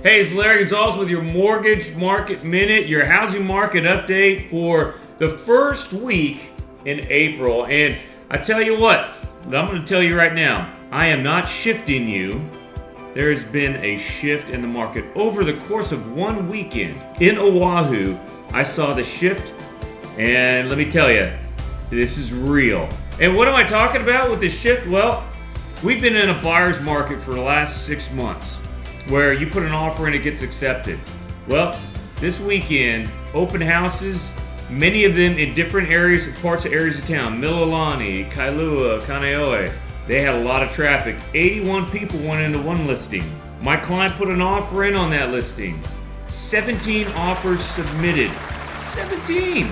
Hey, it's Larry Gonzales with your Mortgage Market Minute, your housing market update for the first week in April. And I tell you what, I'm going to tell you right now, I am not shifting you. There has been a shift in the market over the course of one weekend. In Oahu, I saw the shift, and let me tell you, this is real. And what am I talking about with this shift? Well, we've been in a buyer's market for the last 6 months, where you put an offer in, it gets accepted. Well, this weekend, open houses, many of them in different areas, parts of areas of town, Mililani, Kailua, Kaneohe, they had a lot of traffic. 81 people went into one listing. My client put an offer in on that listing. 17 offers submitted. 17!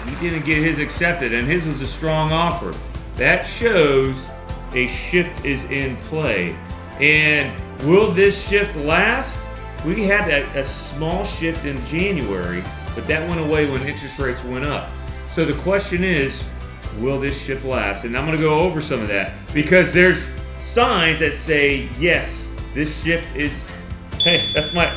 He didn't get his accepted, and his was a strong offer. That shows a shift is in play. And will this shift last? We had a small shift in January, but that went away when interest rates went up. So the question is, will this shift last? And I'm going to go over some of that because there's signs that say, yes, this shift is, hey, that's my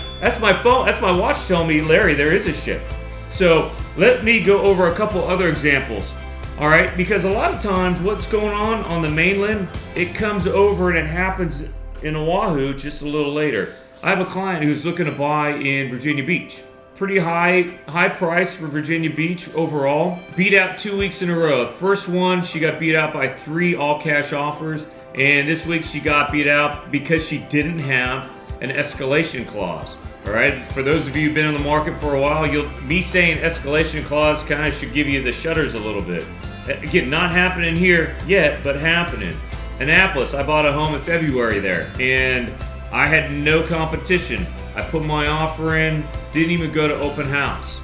phone, that's my watch telling me, Larry, there is a shift. So let me go over a couple other examples. All right, because a lot of times what's going on the mainland, it comes over and it happens in Oahu just a little later. I have a client who's looking to buy in Virginia Beach. Pretty high price for Virginia Beach overall. Beat out 2 weeks in a row. First one, she got beat out by 3 all-cash offers. And this week she got beat out because she didn't have an escalation clause. All right, for those of you who've been in the market for a while, me saying escalation clause kind of should give you the shudders a little bit. Again, not happening here yet, but happening. Annapolis, I bought a home in February there, and I had no competition. I put my offer in, didn't even go to open house.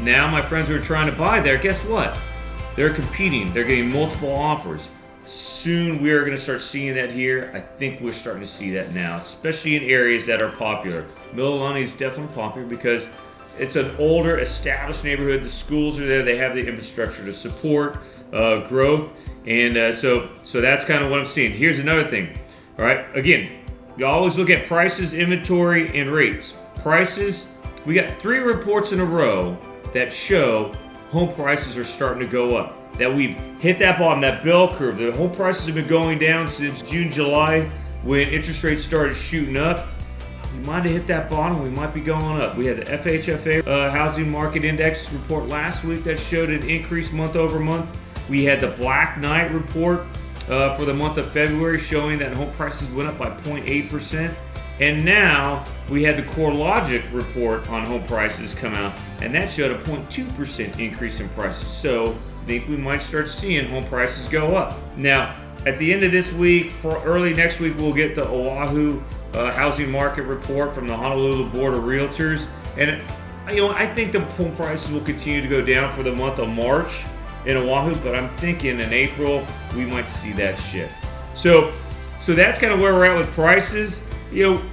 Now my friends who are trying to buy there, guess what? They're competing. They're getting multiple offers. Soon we are going to start seeing that here. I think we're starting to see that now, especially in areas that are popular. Mililani is definitely popular because it's an older, established neighborhood. The schools are there. They have the infrastructure to support growth. And so that's kind of what I'm seeing. Here's another thing. All right, again, you always look at prices, inventory, and rates. Prices, we got 3 reports in a row that show home prices are starting to go up. That we've hit that bottom, that bell curve. The home prices have been going down since June, July, when interest rates started shooting up. We might have hit that bottom. We might be going up. We had the FHFA Housing Market Index report last week that showed an increase month over month. We had the Black Knight report for the month of February showing that home prices went up by 0.8%. And now we had the CoreLogic report on home prices come out, and that showed a 0.2% increase in prices. So I think we might start seeing home prices go up. Now, at the end of this week, early next week, we'll get the Oahu housing market report from the Honolulu Board of Realtors. And I think the home prices will continue to go down for the month of March in Oahu, but I'm thinking in April we might see that shift. So that's kind of where we're at with prices.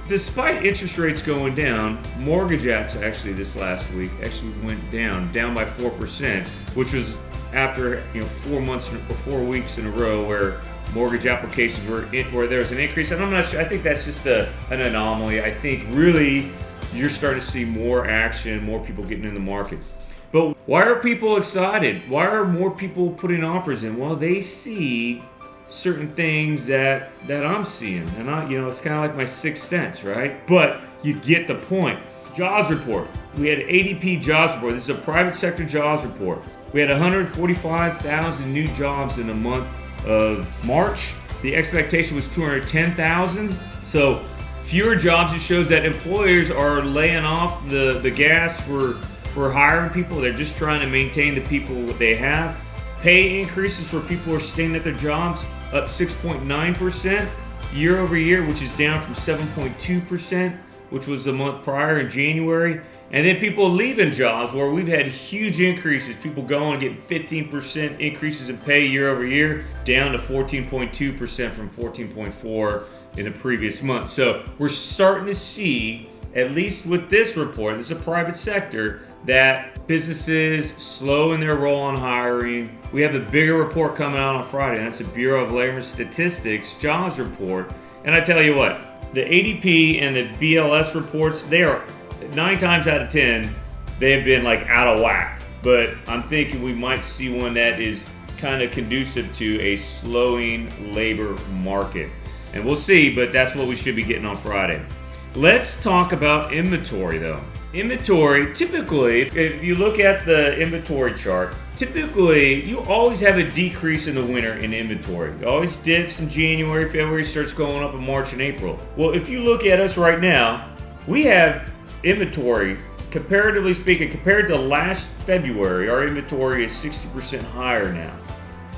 Despite interest rates going down, mortgage apps actually this last week actually went down by 4%, which was after 4 weeks in a row where mortgage applications where there was an increase. And I'm not sure. I think that's just an anomaly. I think really you're starting to see more action, more people getting in the market. But why are people excited? Why are more people putting offers in? Well, they see certain things that I'm seeing, and it's kind of like my sixth sense, right? But you get the point. Jobs report. We had ADP jobs report. This is a private sector jobs report. We had 145,000 new jobs in the month of March. The expectation was 210,000. So fewer jobs. It shows that employers are laying off the gas for hiring people. They're just trying to maintain the people they have. Pay increases for people who are staying at their jobs up 6.9% year over year, which is down from 7.2%, which was the month prior in January. And then people leaving jobs where we've had huge increases. People going and getting 15% increases in pay year over year, down to 14.2% from 14.4% in the previous month. So we're starting to see, at least with this report, this is a private sector, that businesses slow in their roll on hiring. We have the bigger report coming out on Friday, and that's the Bureau of Labor Statistics jobs report. And I tell you what, the ADP and the BLS reports, they are 9 times out of 10, they have been like out of whack. But I'm thinking we might see one that is kind of conducive to a slowing labor market. And we'll see, but that's what we should be getting on Friday. Let's talk about inventory though. Inventory, typically, if you look at the inventory chart, typically you always have a decrease in the winter in inventory. It always dips in January, February, starts going up in March and April. Well, if you look at us right now, we have inventory, comparatively speaking, compared to last February, our inventory is 60% higher now.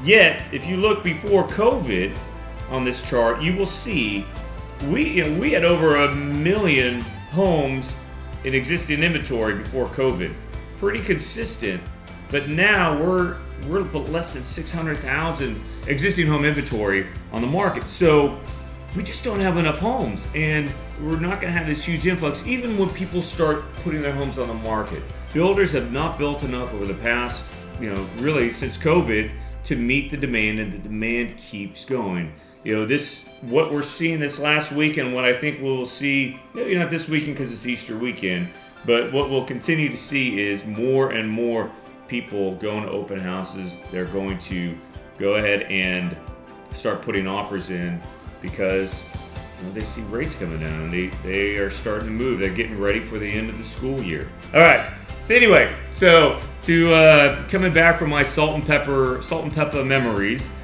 Yet, if you look before COVID on this chart, you will see we had over 1 million homes in existing inventory before COVID. Pretty consistent, but now we're less than 600,000 existing home inventory on the market. So we just don't have enough homes, and we're not going to have this huge influx even when people start putting their homes on the market. Builders have not built enough over the past, really since COVID to meet the demand, and the demand keeps going. What we're seeing this last weekend, what I think we'll see, maybe not this weekend because it's Easter weekend, but what we'll continue to see is more and more people going to open houses. They're going to go ahead and start putting offers in because they see rates coming down. They are starting to move. They're getting ready for the end of the school year. All right. So anyway, to coming back from my salt and pepper memories.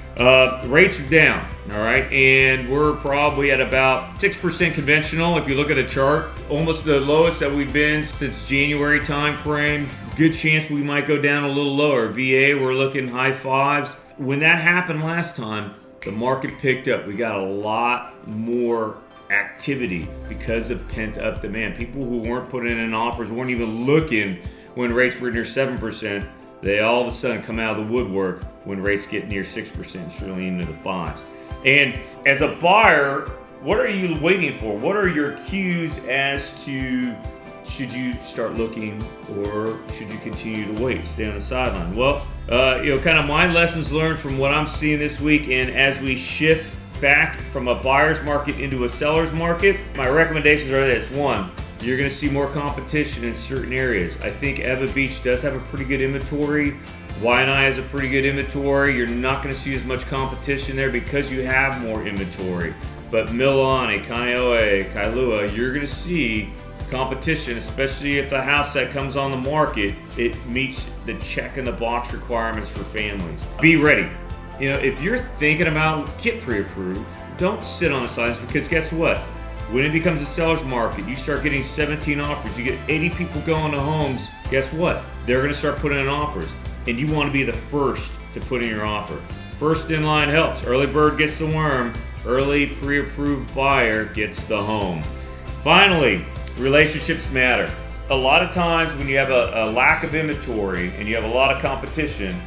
Rates are down, all right, and we're probably at about 6% conventional. If you look at the chart, almost the lowest that we've been since January time frame. Good chance we might go down a little lower. VA, we're looking high 5s. When that happened last time, the market picked up. We got a lot more activity because of pent-up demand. People who weren't putting in offers, weren't even looking when rates were near 7%. They all of a sudden come out of the woodwork when rates get near 6%, certainly into the 5s. And as a buyer, what are you waiting for? What are your cues as to should you start looking or should you continue to wait, stay on the sideline? Well, kind of my lessons learned from what I'm seeing this week, and as we shift back from a buyer's market into a seller's market, my recommendations are this. 1, you're going to see more competition in certain areas. I think Eva Beach does have a pretty good inventory. Waianae has a pretty good inventory. You're not going to see as much competition there because you have more inventory. But Mililani, Kaneohe, Kailua, you're going to see competition, especially if the house that comes on the market, it meets the check in the box requirements for families. Be ready. If you're thinking about get pre-approved, don't sit on the sidelines, because guess what? When it becomes a seller's market, you start getting 17 offers, you get 80 people going to homes, guess what? They're going to start putting in offers, and you want to be the first to put in your offer. First in line helps. Early bird gets the worm. Early pre-approved buyer gets the home. Finally, relationships matter. A lot of times when you have a lack of inventory and you have a lot of competition,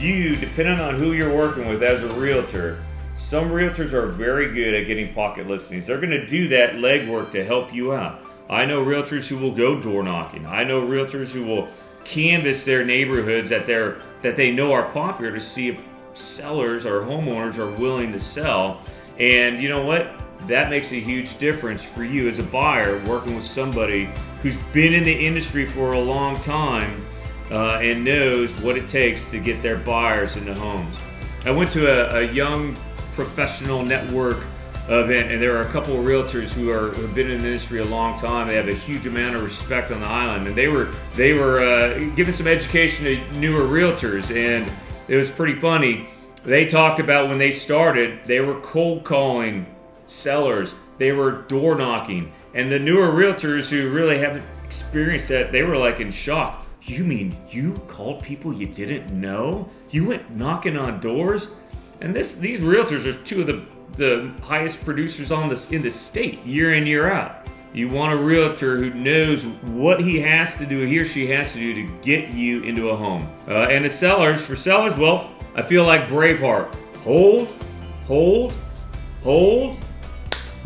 depending on who you're working with as a realtor, some realtors are very good at getting pocket listings. They're going to do that legwork to help you out. I know realtors who will go door knocking. I know realtors who will canvass their neighborhoods that they know are popular to see if sellers or homeowners are willing to sell. And you know what? That makes a huge difference for you as a buyer working with somebody who's been in the industry for a long time and knows what it takes to get their buyers into homes. I went to a young professional network event, and there are a couple of realtors who have been in the industry a long time. They have a huge amount of respect on the island, and they were giving some education to newer realtors, and it was pretty funny. They talked about when they started, they were cold calling sellers, they were door knocking, and the newer realtors who really haven't experienced that, they were like in shock. You mean you called people you didn't know? You went knocking on doors? And these realtors are two of the highest producers in the state, year in, year out. You want a realtor who knows what he or she has to do to get you into a home. And for sellers, well, I feel like Braveheart. Hold.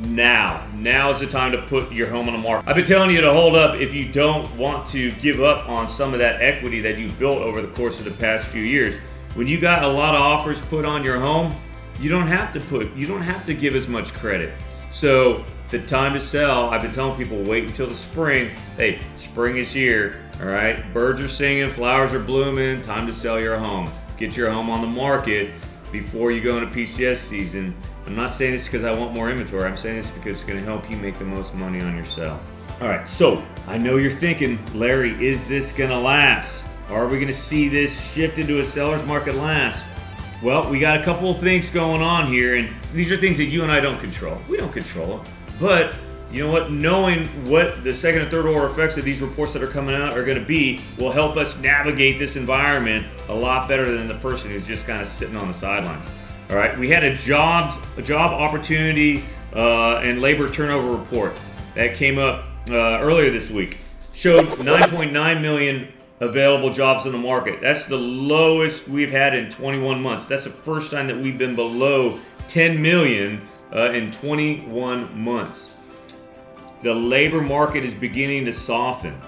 Now is the time to put your home on the market. I've been telling you to hold up if you don't want to give up on some of that equity that you've built over the course of the past few years. When you got a lot of offers put on your home, you don't have to give as much credit. So the time to sell. I've been telling people, wait until the spring. Hey, spring is here, all right? Birds are singing, flowers are blooming, time to sell your home. Get your home on the market before you go into PCS season. I'm not saying this because I want more inventory. I'm saying this because it's going to help you make the most money on your sale. All right, so I know you're thinking, Larry, is this going to last? Are we going to see this shift into a seller's market last? Well, we got a couple of things going on here, and these are things that you and I don't control. We don't control them. But you know what? Knowing what the second and third order effects of these reports that are coming out are going to be will help us navigate this environment a lot better than the person who's just kind of sitting on the sidelines. All right, we had a job opportunity and labor turnover report that came up earlier this week. Showed 9.9 million available jobs in the market. That's the lowest we've had in 21 months. That's the first time that we've been below 10 million in 21 months. The labor market is beginning to soften.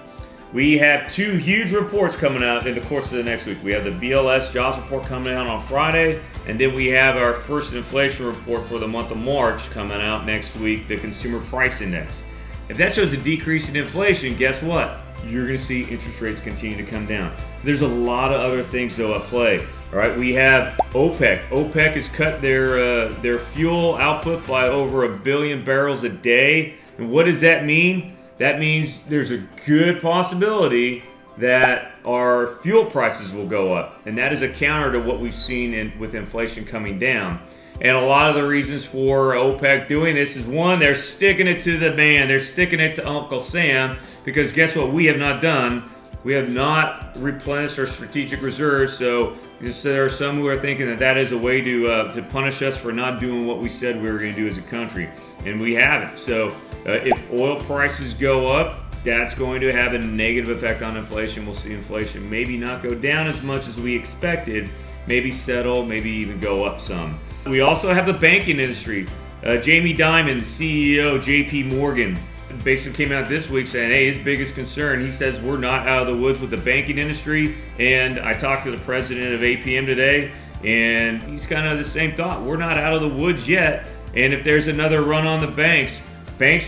We have two huge reports coming out in the course of the next week. We have the BLS jobs report coming out on Friday, and then we have our first inflation report for the month of March coming out next week, the Consumer Price Index. If that shows a decrease in inflation, guess what? You're going to see interest rates continue to come down. There's a lot of other things though at play. All right, we have OPEC. OPEC has cut their fuel output by over 1 billion barrels a day. And what does that mean? That means there's a good possibility that our fuel prices will go up. And that is a counter to what we've seen with inflation coming down. And a lot of the reasons for OPEC doing this is, one, they're sticking it to the man. They're sticking it to Uncle Sam, because guess what we have not done? We have not replenished our strategic reserves. So there are some who are thinking that that is a way to punish us for not doing what we said we were going to do as a country. And we haven't. So if oil prices go up, that's going to have a negative effect on inflation. We'll see inflation maybe not go down as much as we expected, maybe settle, maybe even go up some. We also have the banking industry. Jamie Dimon, CEO, JP Morgan, basically came out this week saying, hey, his biggest concern, he says we're not out of the woods with the banking industry. And I talked to the president of APM today, and he's kind of the same thought. We're not out of the woods yet. And if there's another run on the banks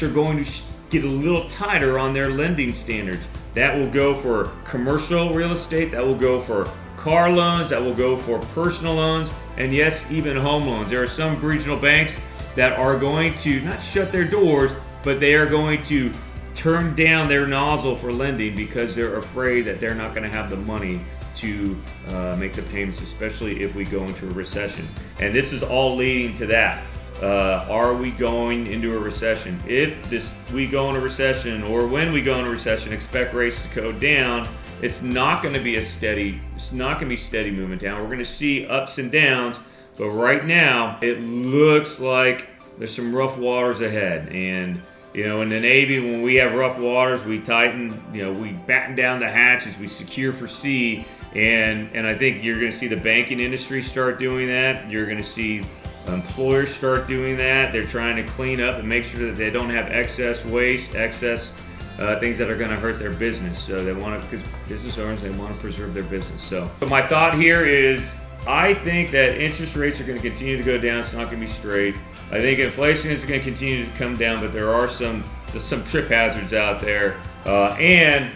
are going to get a little tighter on their lending standards. That will go for commercial real estate, that will go for car loans, that will go for personal loans, and yes, even home loans. There are some regional banks that are going to not shut their doors, but they are going to turn down their nozzle for lending because they're afraid that they're not going to have the money to make the payments, especially if we go into a recession. And this is all leading to that. Are we going into a recession? If we go into a recession, or when we go into a recession, expect rates to go down. It's not going to be steady movement down. We're going to see ups and downs, but right now it looks like there's some rough waters ahead. And in the Navy, when we have rough waters, we tighten. We batten down the hatches, we secure for sea, and I think you're going to see the banking industry start doing that. You're going to see employers start doing that. They're trying to clean up and make sure that they don't have excess waste, excess things that are going to hurt their business. So they want to, because business owners, they want to preserve their business. So my thought here is, I think that interest rates are going to continue to go down. It's not going to be straight. I think inflation is going to continue to come down, but there are some trip hazards out there. And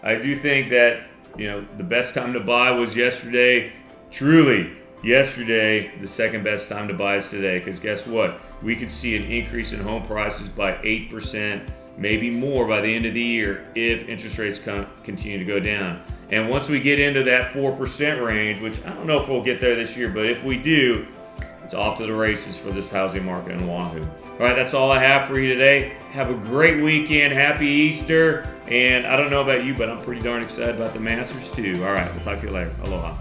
I do think that the best time to buy was yesterday. Truly, yesterday, the second best time to buy is today, because guess what? We could see an increase in home prices by 8%, maybe more by the end of the year if interest rates continue to go down. And once we get into that 4% range, which I don't know if we'll get there this year, but if we do, it's off to the races for this housing market in Oahu. All right, that's all I have for you today. Have a great weekend. Happy Easter. And I don't know about you, but I'm pretty darn excited about the Masters too. All right, we'll talk to you later. Aloha.